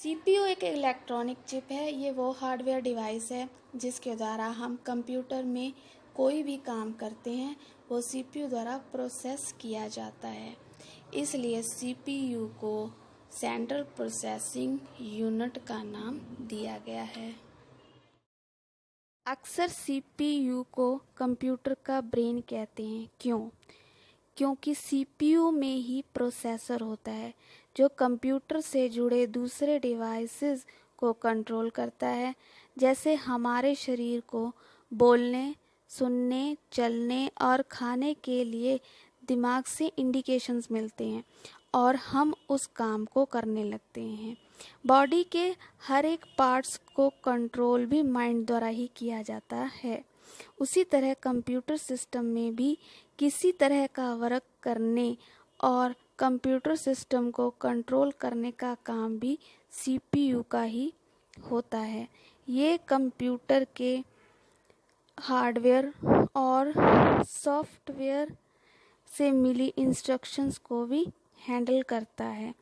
CPU एक electronic chip है। ये वो हार्डवेयर डिवाइस है जिसके द्वारा हम कंप्यूटर में कोई भी काम करते हैं वो सीपीयू द्वारा प्रोसेस किया जाता है। इसलिए सीपीयू को सेंट्रल प्रोसेसिंग यूनिट का नाम दिया गया है। अक्सर सीपीयू को कंप्यूटर का ब्रेन कहते हैं। क्यों? क्योंकि सीपीयू में ही प्रोसेसर होता है जो कंप्यूटर से जुड़े दूसरे डिवाइसेस को कंट्रोल करता है। जैसे हमारे शरीर को बोलने, सुनने, चलने और खाने के लिए दिमाग से इंडिकेशंस मिलते हैं और हम उस काम को करने लगते हैं। बॉडी के हर एक पार्ट्स को कंट्रोल भी माइंड द्वारा ही किया जाता है। उसी तरह कंप्यूटर सिस्टम में भी किसी तरह का वर्क करने और कंप्यूटर सिस्टम को कंट्रोल करने का काम भी सीपीयू का ही होता है। ये कंप्यूटर के हार्डवेयर और सॉफ्टवेयर से मिली इंस्ट्रक्शंस को भी हैंडल करता है।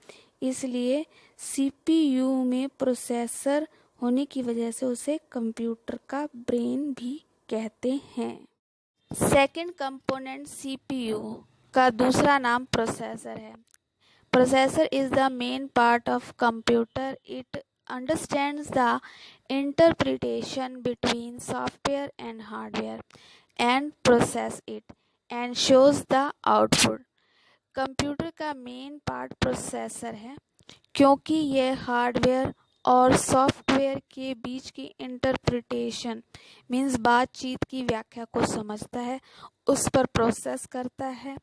इसलिए सीपीयू में प्रोसेसर होने की वजह से उसे कंप्यूटर का ब्रेन भी कहते हैं। सेकंड कंपोनेंट सीपीयू का दूसरा नाम प्रोसेसर है। Processor is the main part of computer. It understands the interpretation between software and hardware and process it and shows the output। Computer का मेन पार्ट प्रोसेसर है क्योंकि यह हार्डवेयर और software के बीच की इंटरप्रिटेशन मीन्स बातचीत की व्याख्या को समझता है, उस पर प्रोसेस करता है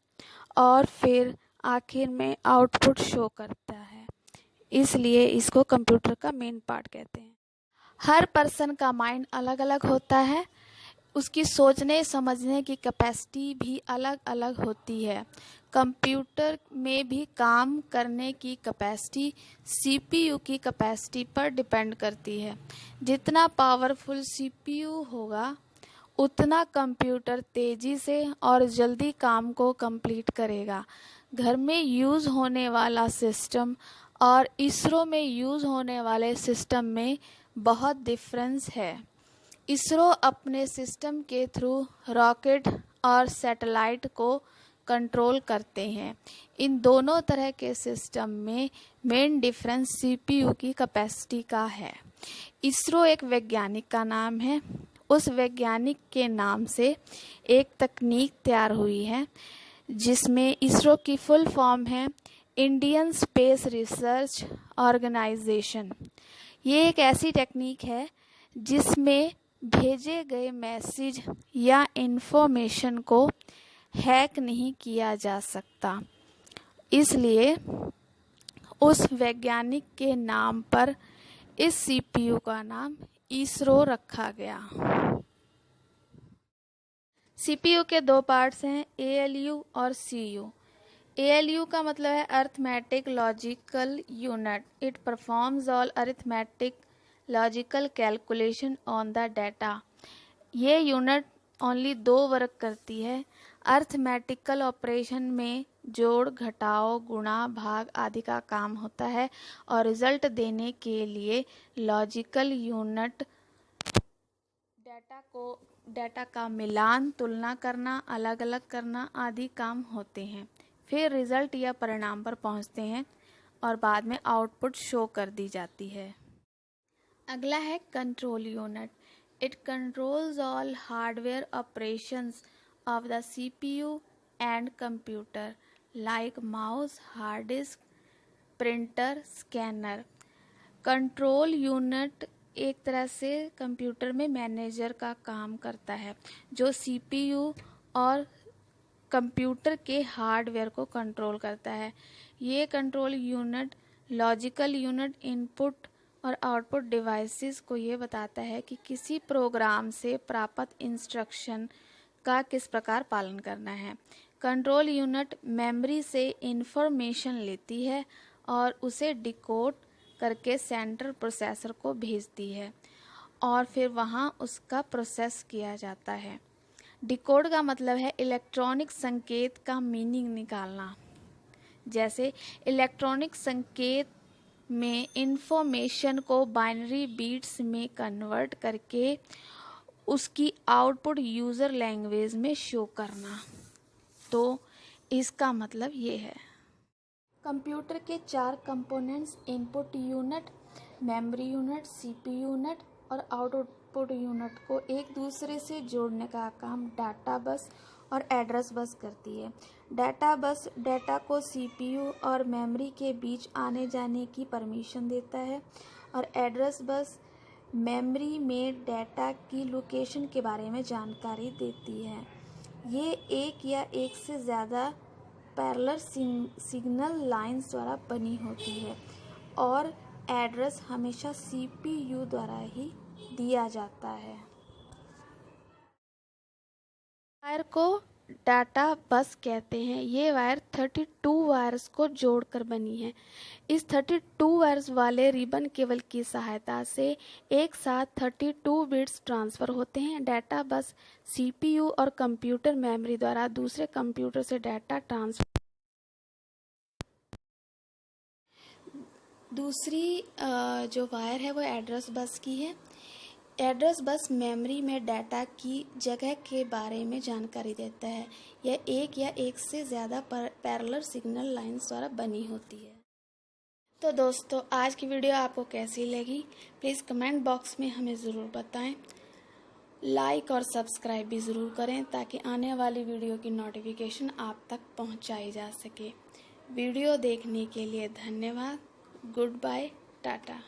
और फिर आखिर में आउटपुट शो करता है। इसलिए इसको कंप्यूटर का मेन पार्ट कहते हैं। हर पर्सन का माइंड अलग अलग होता है, उसकी सोचने समझने की कैपेसिटी भी अलग अलग होती है। कंप्यूटर में भी काम करने की कैपेसिटी सीपीयू की कैपेसिटी पर डिपेंड करती है। जितना पावरफुल सीपीयू होगा उतना कंप्यूटर तेजी से और जल्दी काम को कंप्लीट करेगा। घर में यूज़ होने वाला सिस्टम और इसरो में यूज़ होने वाले सिस्टम में बहुत डिफरेंस है। इसरो अपने सिस्टम के थ्रू रॉकेट और सैटेलाइट को कंट्रोल करते हैं। इन दोनों तरह के सिस्टम में मेन डिफरेंस सीपीयू की कैपेसिटी का है। इसरो एक वैज्ञानिक का नाम है। उस वैज्ञानिक के नाम से एक तकनीक तैयार हुई है जिसमें इसरो की फुल फॉर्म है इंडियन स्पेस रिसर्च ऑर्गेनाइजेशन। ये एक ऐसी टेक्निक है जिसमें भेजे गए मैसेज या इन्फॉर्मेशन को हैक नहीं किया जा सकता। इसलिए उस वैज्ञानिक के नाम पर इस सीपीयू का नाम इसरो रखा गया। सीपीयू के दो पार्ट्स हैं, एएलयू और सीयू। एएलयू का मतलब है arithmetic logical unit. It performs all arithmetic logical calculation on the data. ये यूनिट ओनली दो वर्क करती है। अरिथमेटिकल ऑपरेशन में जोड़, घटाव, गुणा, भाग आदि का काम होता है और रिजल्ट देने के लिए लॉजिकल यूनिट डाटा का मिलान, तुलना करना, अलग अलग करना आदि काम होते हैं। फिर रिजल्ट या परिणाम पर पहुंचते हैं और बाद में आउटपुट शो कर दी जाती है। अगला है control unit. It controls all hardware operations of the CPU and computer like mouse, hard disk, printer, scanner. Control unit एक तरह से कंप्यूटर में मैनेजर का काम करता है जो सीपीयू और कंप्यूटर के हार्डवेयर को कंट्रोल करता है। ये control unit logical unit input और आउटपुट डिवाइसेस को ये बताता है कि किसी प्रोग्राम से प्राप्त इंस्ट्रक्शन का किस प्रकार पालन करना है। कंट्रोल यूनिट मेमोरी से इंफॉर्मेशन लेती है और उसे डिकोड करके सेंट्रल प्रोसेसर को भेजती है और फिर वहाँ उसका प्रोसेस किया जाता है। डिकोड का मतलब है इलेक्ट्रॉनिक संकेत का मीनिंग निकालना। जैसे इलेक्ट्रॉनिक संकेत में इंफॉर्मेशन को बाइनरी बिट्स में कन्वर्ट करके उसकी आउटपुट यूज़र लैंग्वेज में शो करना। तो इसका मतलब ये है। कंप्यूटर के 4 components input unit, memory unit, CPU unit और आउटपुट यूनिट को एक दूसरे से जोड़ने का काम डाटा बस और एड्रेस बस करती है। डाटा बस डाटा को सीपीयू और मेमोरी के बीच आने जाने की परमिशन देता है और एड्रेस बस मेमोरी में डाटा की लोकेशन के बारे में जानकारी देती है। ये एक या एक से ज़्यादा पैरेलल सिग्नल लाइंस द्वारा बनी होती है और एड्रेस हमेशा सीपीयू द्वारा ही दिया जाता है। वायर को डाटा बस कहते हैं। ये वायर 32 वायर्स को जोड़कर बनी है। इस 32 वायर्स वाले रिबन केबल की सहायता से एक साथ 32 बिट्स ट्रांसफ़र होते हैं। डाटा बस सीपीयू और कंप्यूटर मेमोरी द्वारा दूसरे कंप्यूटर से डाटा ट्रांसफर। दूसरी जो वायर है वो एड्रेस बस की है। एड्रेस बस मेमोरी में डाटा की जगह के बारे में जानकारी देता है। यह एक या एक से ज़्यादा पैरेलल सिग्नल लाइंस द्वारा बनी होती है। तो दोस्तों, आज की वीडियो आपको कैसी लगी प्लीज़ कमेंट बॉक्स में हमें ज़रूर बताएं। लाइक और सब्सक्राइब भी ज़रूर करें ताकि आने वाली वीडियो की नोटिफिकेशन आप तक पहुंचाई जा सके। वीडियो देखने के लिए धन्यवाद। Good bye, Tata.